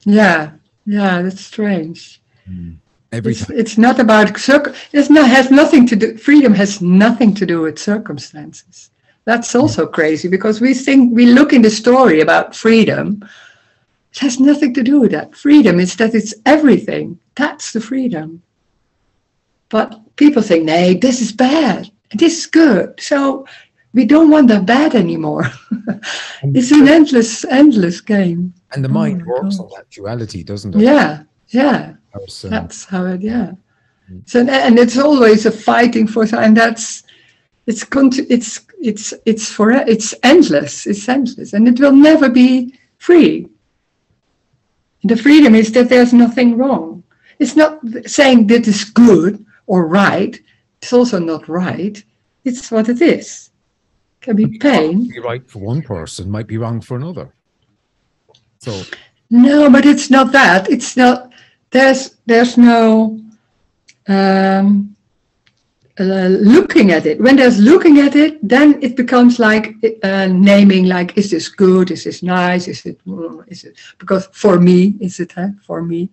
Yeah, that's strange. Every time. It's not about has nothing to do. Freedom has nothing to do with circumstances. That's also crazy, because we look in the story about freedom. It has nothing to do with that. Freedom is that it's everything. That's the freedom. But people think, "Nay, this is bad. This is good." So we don't want that bad anymore. It's an endless game. And the mind works on that duality, doesn't it? Yeah. That's how it. Yeah. So, and it's always a fighting for, and it's endless. It's endless, and it will never be free. The freedom is that there's nothing wrong. It's not saying that is good or right. It's also not right. It's what it is. It can be pain. Be right for one person, might be wrong for another. So no, but it's not that. It's not. There's no looking at it. When there's looking at it, then it becomes like naming. Like, is this good? Is this nice? Is it? Because for me, is it? For me.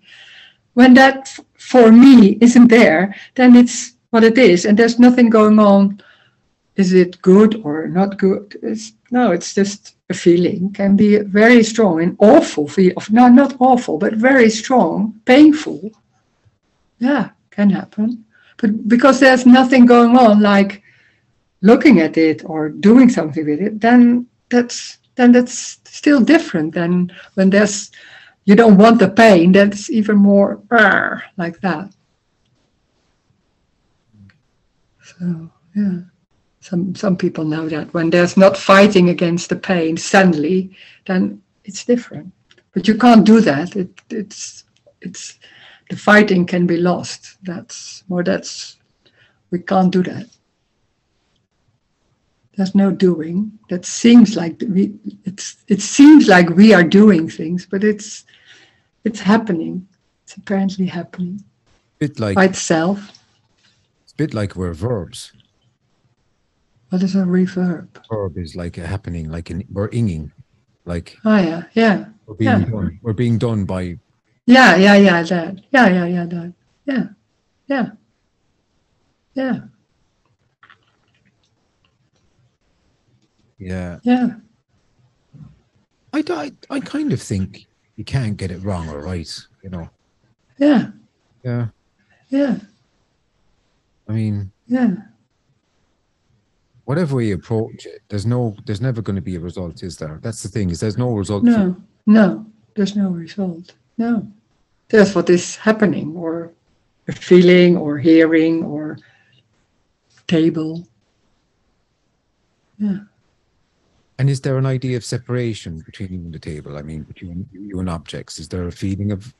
When that for me isn't there, then it's what it is, and there's nothing going on. Is it good or not good? It's just a feeling. Can be very strong and awful feel. No, not awful, but very strong, painful. Yeah, can happen. But because there's nothing going on, like looking at it or doing something with it, then that's still different than when you don't want the pain. That's even more like that. So yeah. Some people know that when there's not fighting against the pain suddenly, then it's different. But you can't do that. It's the fighting can be lost. We can't do that. There's no doing. That seems like it seems like we are doing things, but it's happening. It's apparently happening. By itself. It's a bit like we're verbs. What is a reverb? Verb is like a happening, like we're inging, like. Oh yeah. We're being done. We're being done by. Yeah. That. Yeah. I kind of think you can't get it wrong or right, Yeah. I mean. Yeah. Whatever way you approach it, there's never going to be a result, is there? That's the thing, is there's no result. No, there's no result. No. There's what is happening, or a feeling, or hearing, or table. Yeah. And is there an idea of separation between you and the table? I mean, between you and objects? Is there a feeling of...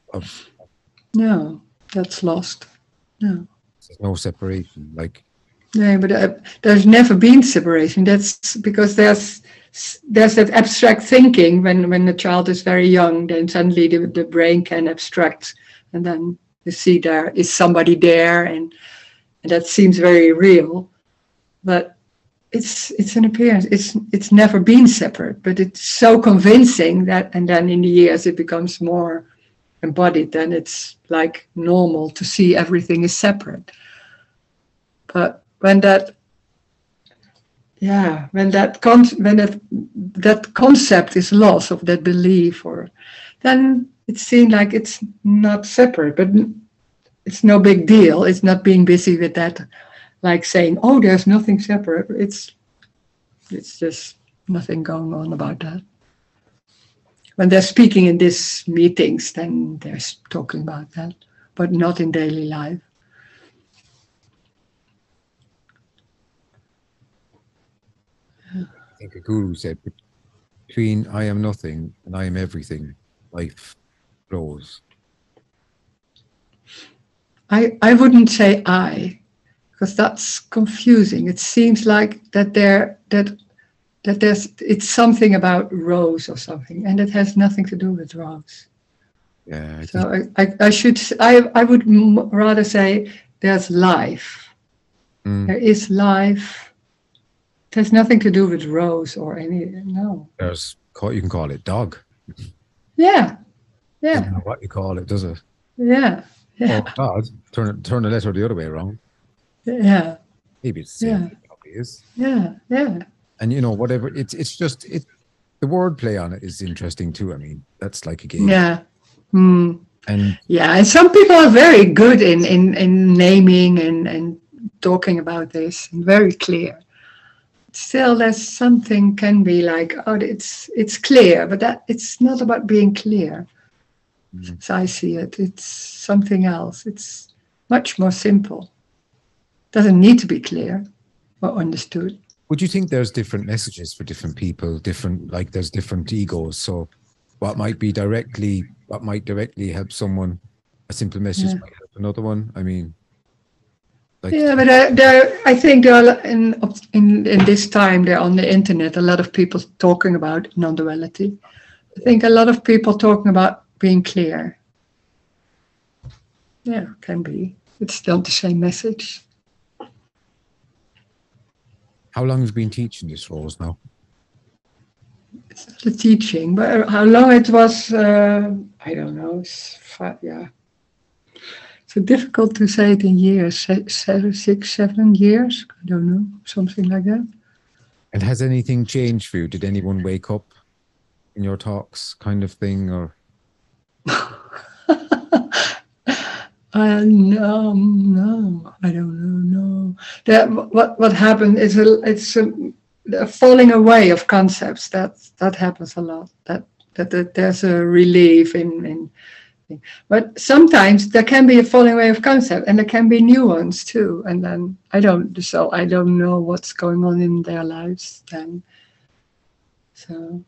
No, that's lost. No. There's no separation, like... No, but there's never been separation. That's because there's that abstract thinking when the child is very young. Then suddenly the brain can abstract, and then you see there is somebody there, and that seems very real. But it's an appearance. It's never been separate. But it's so convincing that, and then in the years it becomes more embodied. Then it's like normal to see everything is separate. But when that concept is lost, of that belief, then it seems like it's not separate, but it's no big deal. It's not being busy with that, like saying, "Oh, there's nothing separate." It's just nothing going on about that. When they're speaking in these meetings, then they're talking about that, but not in daily life. I think a guru said, between I am nothing and I am everything, life flows. I wouldn't say I, because that's confusing. It seems like that there's it's something about Rose or something, and it has nothing to do with Rose. Yeah. So I would rather say there's life. There is life. It has nothing to do with Rose or any. No. You can call it dog. Yeah. Doesn't know what you call it, does it? Yeah. Or God, turn the letter the other way around. Yeah. Maybe it's the same thing, it probably is. Yeah. And whatever, it's just the wordplay on it is interesting too. I mean, that's like a game. Yeah. And some people are very good in naming and talking about this, and very clear. Still, there's something can be like, it's clear, but that it's not about being clear. As I see it, it's something else. It's much more simple. Doesn't need to be clear or understood. Would you think there's different messages for different people? There's different egos. So what might directly help someone, a simple message might help another one. I mean, but I think there are in this time there on the internet a lot of people talking about non-duality. I think a lot of people talking about being clear. Yeah, can be. It's not the same message. How long have you been teaching this, Rose, now? It's not a teaching, but how long it was, I don't know. So difficult to say it in years, 6, 7 years. I don't know, something like that. And has anything changed for you? Did anyone wake up in your talks, kind of thing, or? No, I don't know. What happened is it's a falling away of concepts. That happens a lot. That there's a relief in. But sometimes there can be a falling away of concept, and there can be new ones too. And then I don't know what's going on in their lives then. So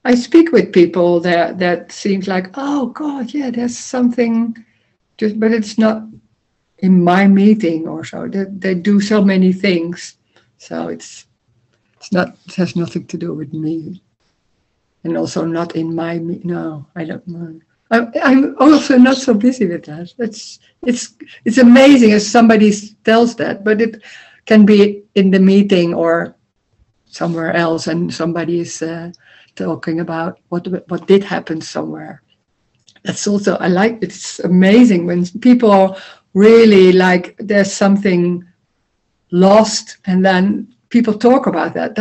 I speak with people that seems like, oh God, yeah, there's something. But it's not in my meeting or so. They do so many things, so it's not. It has nothing to do with me, and also not in my. No, I don't know. I'm also not so busy with that. It's amazing as somebody tells that, but it can be in the meeting or somewhere else, and somebody is talking about what did happen somewhere. That's also, I like, it's amazing when people are really like there's something lost and then people talk about that.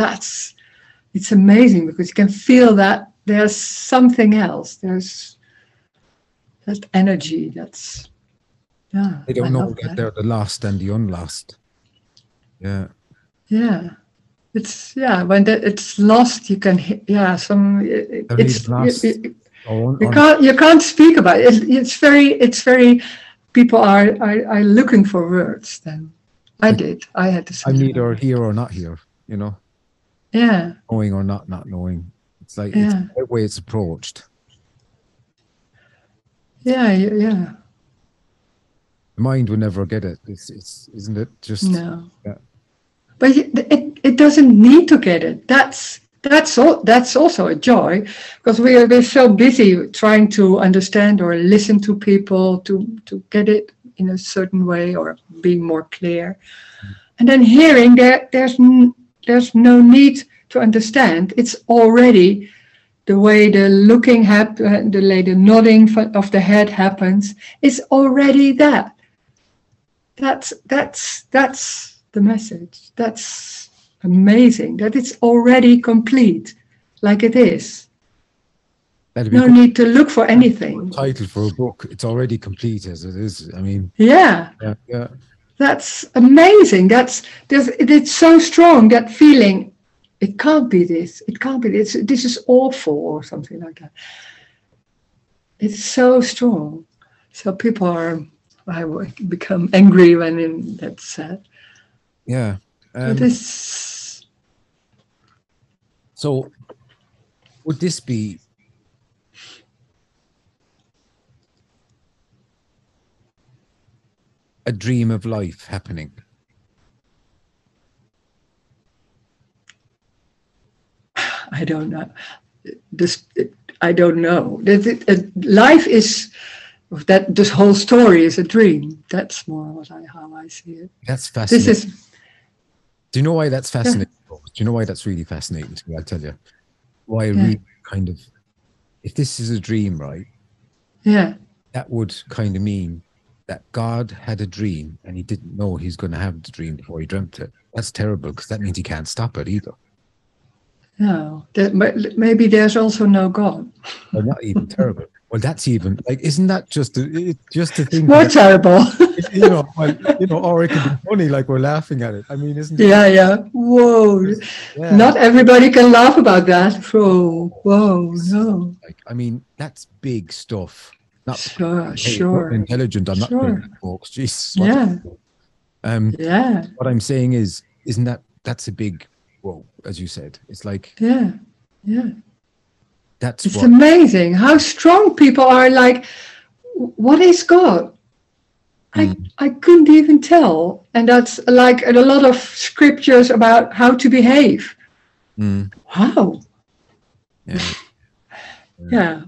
It's amazing because you can feel that there's something else. There's that energy that's, They don't know that they're the lost and the unlost. Yeah. Yeah. It's, when it's lost, you can, it's lost. You can't speak about it. It's very. People are looking for words. Then I had to say. I'm neither here or not here. Yeah. Knowing or not knowing. It's like it's the way it's approached. Yeah. The mind would never get it. It's isn't it just no. Yeah. But it doesn't need to get it. That's also a joy, because we're so busy trying to understand or listen to people to get it in a certain way or being more clear. And then hearing there's no need to understand. It's already the way the looking happens, the way the nodding of the head happens. It's already that. That's the message. That's amazing that it's already complete, like it is. No need to look for anything. Title for a book. It's already complete as it is. I mean. Yeah. That's amazing. It's so strong, that feeling. It can't be this. It can't be this. This is awful or something like that. It's so strong. So people I become angry when that's said. Yeah. So would this be a dream of life happening? I don't know. I don't know. Life is that. This whole story is a dream. That's more how I see it. That's fascinating. This is. Do you know why that's fascinating? Yeah. Do you know why that's really fascinating to me? I'll tell you. Why I really kind of, if this is a dream, right? Yeah. That would kind of mean that God had a dream and he didn't know he's going to have the dream before he dreamt it. That's terrible because that means he can't stop it either. No, maybe there's also no God. Well, not even terrible. Well, that's even like, isn't that just a thing? More terrible. Or it could be funny, like we're laughing at it. I mean, isn't it? Yeah. Whoa. Yeah. Not everybody can laugh about that. Whoa, no. Like, I mean, that's big stuff. Not sure. Intelligent. I'm not doing that, folks. Jesus. Yeah. What I'm saying is, isn't that's a big whoa, as you said. It's like yeah. It's amazing how strong people are. Like, what is God? I couldn't even tell. And that's like a lot of scriptures about how to behave. Wow. Yeah.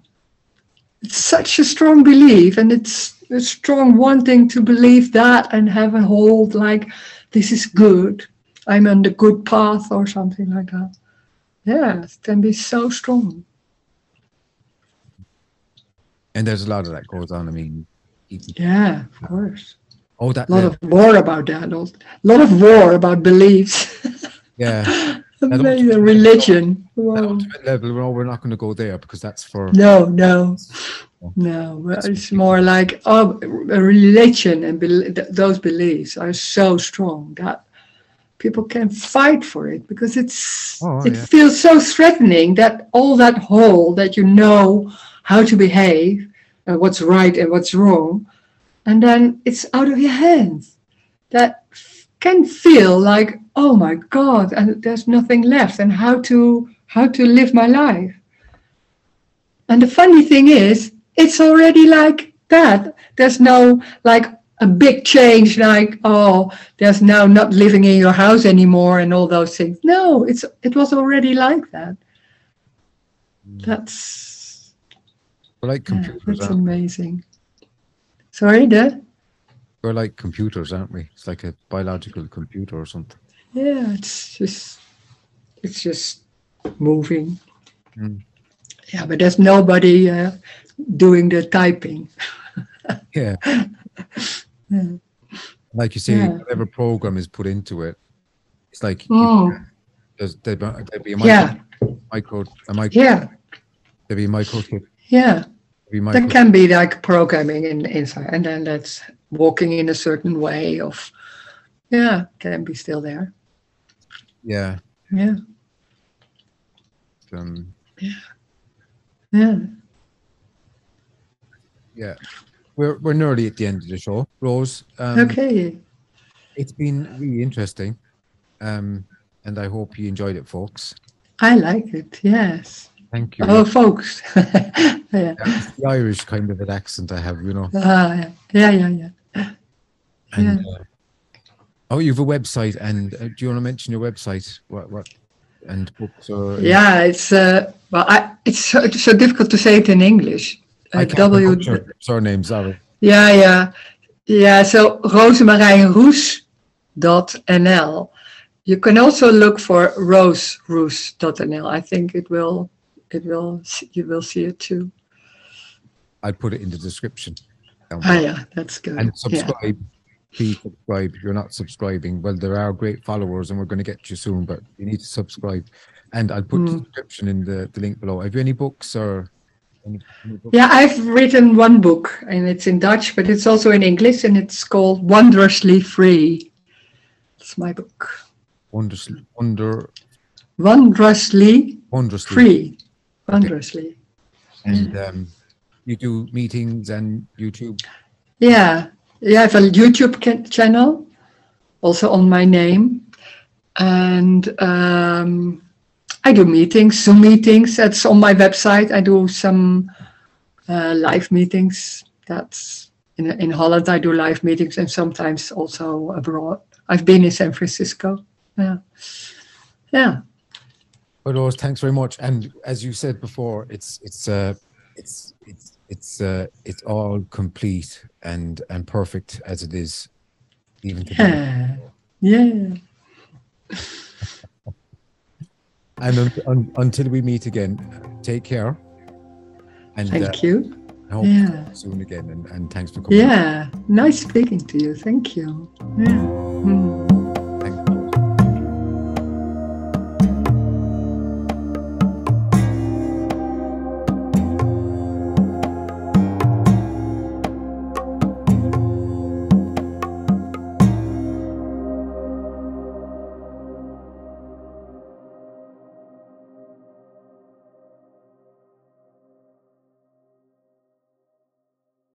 It's such a strong belief, and it's a strong wanting to believe that and have a hold like this is good. I'm on the good path or something like that. Yeah, it can be so strong. And there's a lot of that goes on. I mean, yeah, of course. Oh, that a lot of war about that. A lot of war about beliefs. Yeah. Religion. That ultimate level, we're not going to go there because that's for... No. It's more like a religion, and those beliefs are so strong that people can fight for it because it feels so threatening that all that whole that you know how to behave and what's right and what's wrong, and then it's out of your hands. That can feel like, oh my God, and there's nothing left, and how to live my life. And the funny thing is, it's already like that. There's no like a big change, like, oh, there's now not living in your house anymore and all those things. No, it was already like that. That's like computers. That's amazing. Sorry, we're like computers, aren't we? It's like a biological computer or something. Yeah, it's just moving. Yeah, but there's nobody doing the typing. Yeah. Like you say, whatever program is put into it, it's like there'd be a microchip. Yeah. There can be like programming inside, and then that's walking in a certain way of, can be still there. Yeah. Yeah. Yeah. We're nearly at the end of the show, Rose. Okay. It's been really interesting, and I hope you enjoyed it, folks. I like it. Yes. Thank you. Oh, folks. Yeah, it's the Irish kind of an accent I have, you know. Yeah. And you have a website, and do you want to mention your website? What and books or? Yeah, it's it's so difficult to say it in English. I can't your surname, sorry. Yeah. So Rosemarijn Roes.nl. You can also look for Roseroos.nl. I think you will see it too. I'll put it in the description. Yeah, that's good. And subscribe. Yeah. Please subscribe. If you're not subscribing, well, there are great followers and we're going to get you soon, but you need to subscribe. And I'll put the description in the link below. Have you any books or any books? Yeah, I've written one book, and it's in Dutch, but it's also in English, and it's called Wondrously Free. It's my book. Wondrously Free. Wondrously. And you do meetings and YouTube? Yeah, I have a YouTube channel, also on my name. And I do meetings, Zoom meetings. That's on my website. I do some live meetings. That's in Holland. I do live meetings, and sometimes also abroad. I've been in San Francisco. Yeah. Well, Rose, thanks very much. And as you said before, it's all complete and perfect as it is, even today. Yeah. And until we meet again, take care. And thank you. I hope to see you soon again. And thanks for coming. Yeah, nice speaking to you. Thank you. Yeah.